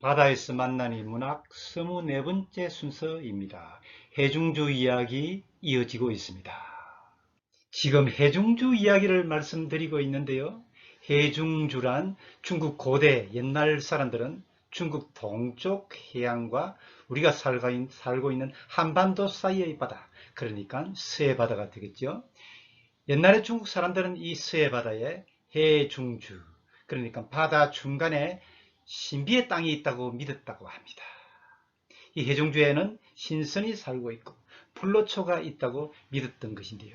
바다에서 만나는 인문학 24번째 순서입니다. 해중주 이야기 이어지고 있습니다. 지금 해중주 이야기를 말씀드리고 있는데요. 해중주란 중국 고대 옛날 사람들은 중국 동쪽 해안과 우리가 살고 있는 한반도 사이의 바다, 그러니까 서해바다가 되겠죠. 옛날에 중국 사람들은 이 서해바다에 해중주, 그러니까 바다 중간에 신비의 땅이 있다고 믿었다고 합니다. 이 해중주에는 신선이 살고 있고 불로초가 있다고 믿었던 것인데요.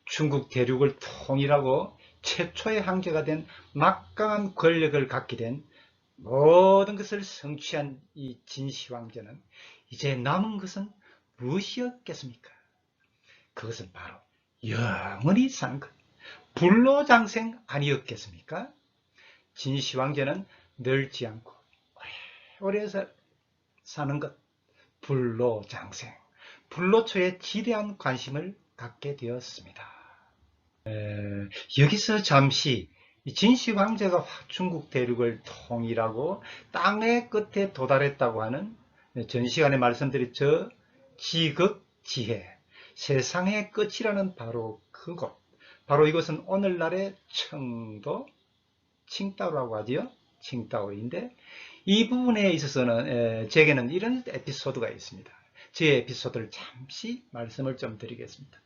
중국 대륙을 통일하고 최초의 황제가 된 막강한 권력을 갖게 된 모든 것을 성취한 이 진시황제는 이제 남은 것은 무엇이었겠습니까? 그것은 바로 영원히 사는 것, 불로장생 아니었겠습니까? 진시황제는 늙지 않고 오래 사는 것, 불로장생, 불로초에 지대한 관심을 갖게 되었습니다. 여기서 잠시 진시황제가 중국 대륙을 통일하고 땅의 끝에 도달했다고 하는 전 시간에 말씀드린 저 지극지해, 세상의 끝이라는 바로 그곳, 바로 이것은 오늘날의 청도, 칭다오라고 하지요. 칭다오인데 이 부분에 있어서는 제게는 이런 에피소드가 있습니다. 제 에피소드를 잠시 말씀을 좀 드리겠습니다.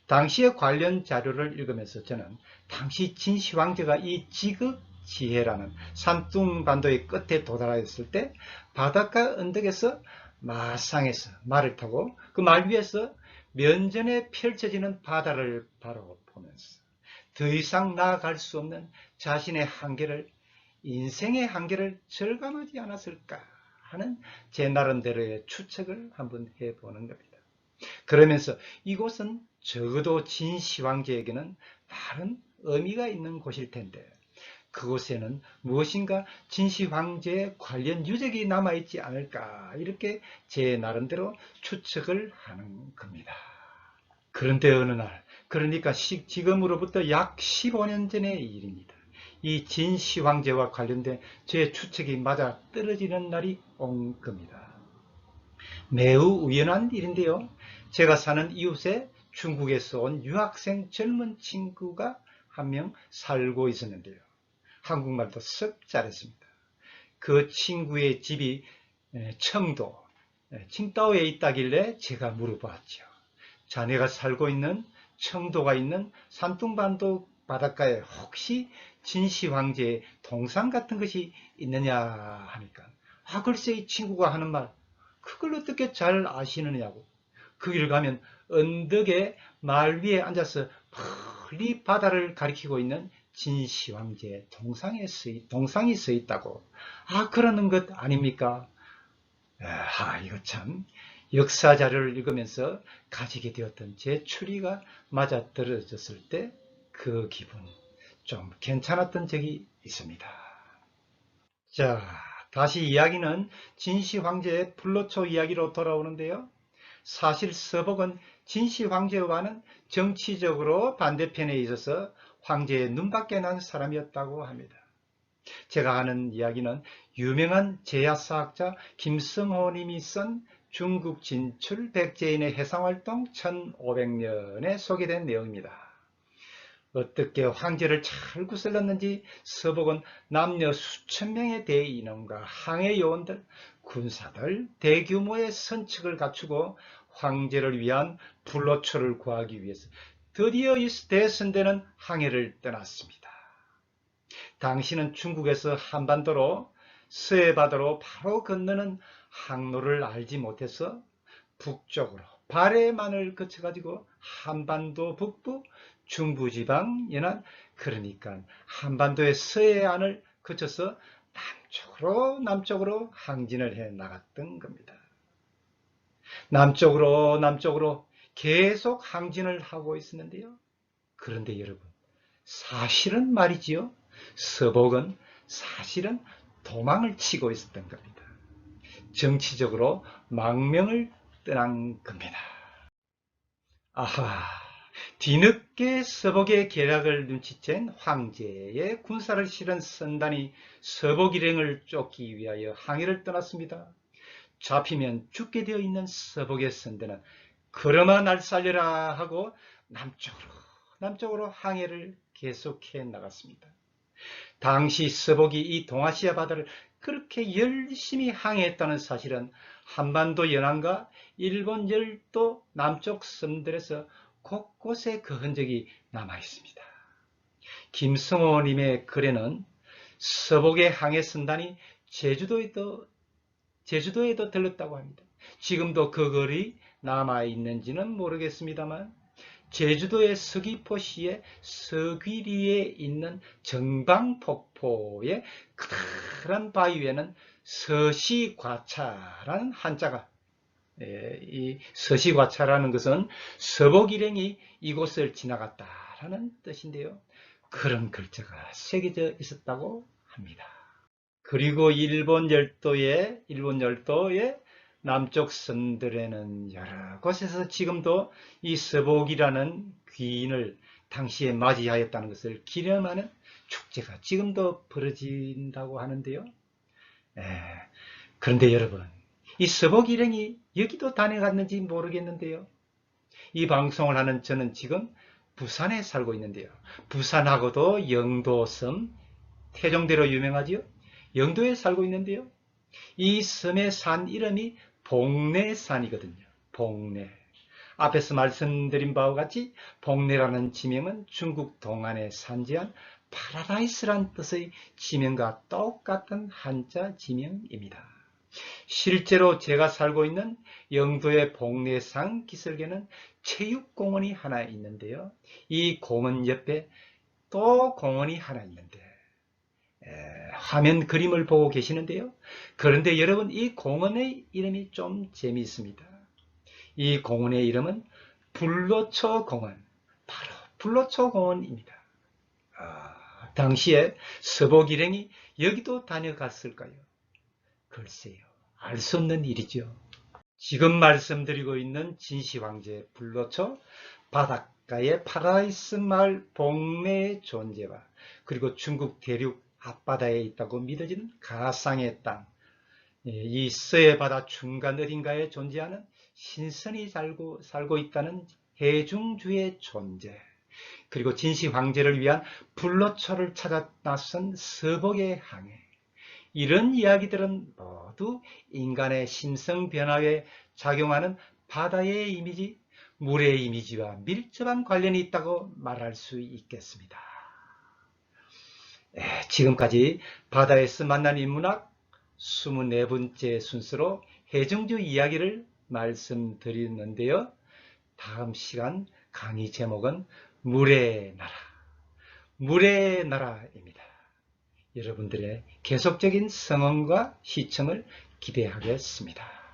당시의 관련 자료를 읽으면서 저는 당시 진시황제가 이 지극지해라는 산둥반도의 끝에 도달하였을 때 바닷가 언덕에서 마상에서 말을 타고 그 말 위에서 면전에 펼쳐지는 바다를 바라보면서 더 이상 나아갈 수 없는 자신의 한계를, 인생의 한계를 절감하지 않았을까 하는 제 나름대로의 추측을 한번 해보는 겁니다. 그러면서 이곳은 적어도 진시황제에게는 다른 의미가 있는 곳일 텐데 그곳에는 무엇인가 진시황제의 관련 유적이 남아있지 않을까, 이렇게 제 나름대로 추측을 하는 겁니다. 그런데 어느 날, 그러니까 지금으로부터 약 15년 전의 일입니다. 이 진시황제와 관련된 제 추측이 맞아 떨어지는 날이 온 겁니다. 매우 우연한 일인데요. 제가 사는 이웃에 중국에서 온 유학생 젊은 친구가 한 명 살고 있었는데요. 한국말도 썩 잘했습니다. 그 친구의 집이 청도, 칭다오에 있다길래 제가 물어봤죠. 자네가 살고 있는 청도가 있는 산둥반도 바닷가에 혹시 진시황제의 동상 같은 것이 있느냐 하니까, 글쎄 이 친구가 하는 말, 그걸 어떻게 잘 아시느냐고. 거기를 가면 언덕에 말 위에 앉아서 멀리 바다를 가리키고 있는 진시황제의 동상이 서 있다고. 그러는 것 아닙니까? 이거 참 역사 자료를 읽으면서 가지게 되었던 제 추리가 맞아떨어졌을 때 그 기분 좀 괜찮았던 적이 있습니다. 자, 다시 이야기는 진시황제의 불로초 이야기로 돌아오는데요. 사실 서복은 진시황제와는 정치적으로 반대편에 있어서 황제의 눈밖에 난 사람이었다고 합니다. 제가 하는 이야기는 유명한 제야사학자 김성호님이 쓴 중국 진출 백제인의 해상활동 1500년에 소개된 내용입니다. 어떻게 황제를 잘 구슬렀는지 서복은 남녀 수천 명의 대인원과 항해 요원들, 군사들, 대규모의 선측을 갖추고 황제를 위한 불로초를 구하기 위해서 드디어 이 대선대는 항해를 떠났습니다. 당시는 중국에서 한반도로 서해바다로 바로 건너는 항로를 알지 못해서 북쪽으로 발해만을 거쳐가지고 한반도 북부 중부지방 연안, 그러니까 한반도의 서해안을 거쳐서 남쪽으로 항진을 해 나갔던 겁니다. 남쪽으로 계속 항진을 하고 있었는데요. 그런데 여러분, 사실은 말이지요, 서복은 사실은 도망을 치고 있었던 겁니다. 정치적으로 망명을 떠난 겁니다. 뒤늦게 서복의 계략을 눈치챈 황제의 군사를 실은 선단이 서복 일행을 쫓기 위하여 항해를 떠났습니다. 잡히면 죽게 되어 있는 서복의 선대는 걸어마 날 살려라 하고 남쪽으로 항해를 계속해 나갔습니다. 당시 서복이 이 동아시아 바다를 그렇게 열심히 항해했다는 사실은 한반도 연안과 일본 열도 남쪽 섬들에서 곳곳에 그 흔적이 남아 있습니다. 김성호님의 글에는 서복의 항해 선단이 제주도에도 들렀다고 합니다. 지금도 그 글이 남아 있는지는 모르겠습니다만 제주도의 서귀포시의 서귀리에 있는 정방폭포의 커다란 바위 위에는 서시과차라는 한자가, 이 서시과차라는 것은 서복 일행이 이곳을 지나갔다라는 뜻인데요. 그런 글자가 새겨져 있었다고 합니다. 그리고 일본 열도의 남쪽 섬들에는 여러 곳에서 지금도 이 서복이라는 귀인을 당시에 맞이하였다는 것을 기념하는 축제가 지금도 벌어진다고 하는데요. 그런데 여러분, 이 서복 일행이 여기도 다녀갔는지 모르겠는데요. 이 방송을 하는 저는 지금 부산에 살고 있는데요. 부산하고도 영도섬, 태종대로 유명하지요. 영도에 살고 있는데요. 이 섬의 산 이름이 봉내산이거든요. 봉내. 앞에서 말씀드린 바와 같이 봉내라는 지명은 중국 동안에 산지한 파라다이스란 뜻의 지명과 똑같은 한자 지명입니다. 실제로 제가 살고 있는 영도의 봉내산 기슭에는 체육공원이 하나 있는데요. 이 공원 옆에 또 공원이 하나 있는데 화면 그림을 보고 계시는데요. 그런데 여러분, 이 공원의 이름이 좀 재미있습니다. 이 공원의 이름은 불로초 공원, 바로 불로초 공원입니다. 당시에 서복 일행이 여기도 다녀갔을까요? 글쎄요, 알 수 없는 일이죠. 지금 말씀드리고 있는 진시황제 불로초 바닷가의 파라다이스 마을 봉내의 존재와 그리고 중국 대륙 앞바다에 있다고 믿어지는 가상의 땅, 이 서해바다 중간 어딘가에 존재하는 신선이 살고 있다는 해중주의 존재, 그리고 진시 황제를 위한 불로초를 찾아 나선 서복의 항해, 이런 이야기들은 모두 인간의 심성 변화에 작용하는 바다의 이미지, 물의 이미지와 밀접한 관련이 있다고 말할 수 있겠습니다. 지금까지 바다에서 만난 인문학 24번째 순서로 해중주 이야기를 말씀드렸는데요. 다음 시간 강의 제목은 물의 나라입니다. 여러분들의 계속적인 성원과 시청을 기대하겠습니다.